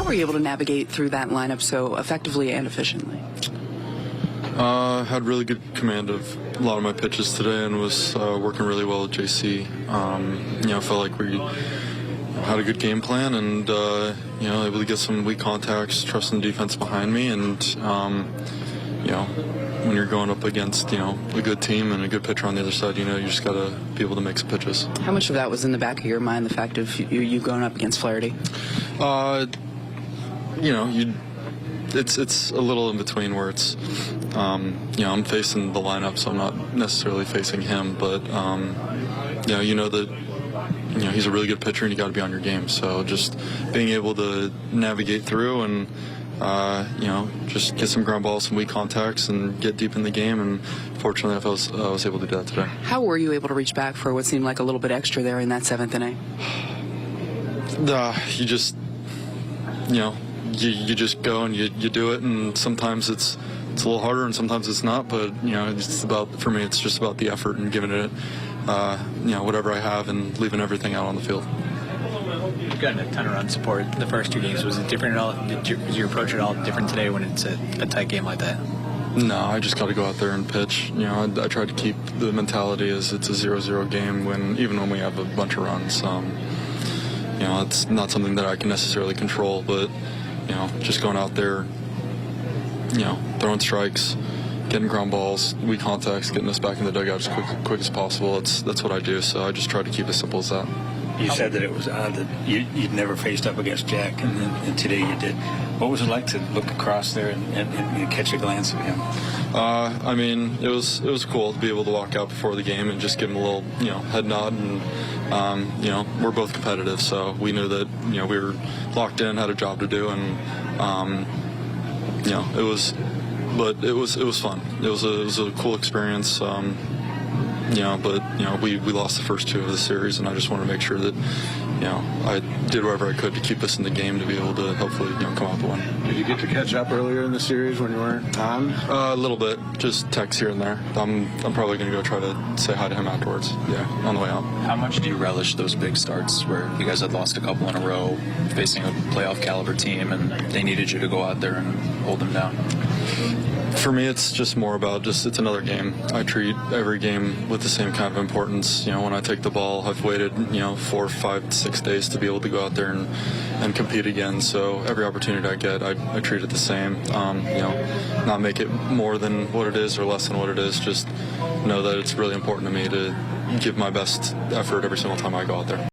How were you able to navigate through that lineup so effectively and efficiently? Had really good command of a lot of my pitches today and was working really well with JC. Felt like we had a good game plan and, able to get some weak contacts, trusting the defense behind me. And, when you're going up against, a good team and a good pitcher on the other side, you just got to be able to make some pitches. How much of that was in the back of your mind, the fact of you going up against Flaherty? It's a little in between where it's, I'm facing the lineup, so I'm not necessarily facing him, but, that, he's a really good pitcher and you got to be on your game. So just being able to navigate through and, just get some ground balls, some weak contacts, and get deep in the game. And fortunately, I was able to do that today. How were you able to reach back for what seemed like a little bit extra there in that 7th inning? You just, you just go and you do it, and sometimes it's a little harder and sometimes it's not, but for me it's just about the effort and giving it whatever I have and leaving everything out on the field. You've gotten a ton of run support the first 2 games. Was it different at all? Was your approach at all different today when it's a tight game like that? No, I just got to go out there and pitch. I try to keep the mentality as it's a 0-0 game even when we have a bunch of runs. It's not something that I can necessarily control, but just going out there, throwing strikes, getting ground balls, weak contacts, getting us back in the dugout as quick as possible. That's what I do, so I just try to keep it as simple as that. You said that it was odd that you'd never faced up against Jack, and today you did. What was it like to look across there and catch a glance of him? It was cool to be able to walk out before the game and just give him a little, head nod. And, we're both competitive, so we knew that, we were locked in, had a job to do, and, it was fun. It was a cool experience. We lost the first 2 of the series, and I just wanted to make sure that, I did whatever I could to keep us in the game to be able to hopefully, come out the win. Did you get to catch up earlier in the series when you weren't on? A little bit, just texts here and there. I'm probably going to go try to say hi to him afterwards. Yeah, on the way out. How much do you relish those big starts where you guys had lost a couple in a row, facing a playoff caliber team, and they needed you to go out there and hold them down? For me, it's just more about it's another game. I treat every game with the same kind of importance. When I take the ball, I've waited, 4, 5, 6 days to be able to go out there and compete again. So every opportunity I get, I treat it the same. Not make it more than what it is or less than what it is. Just know that it's really important to me to give my best effort every single time I go out there.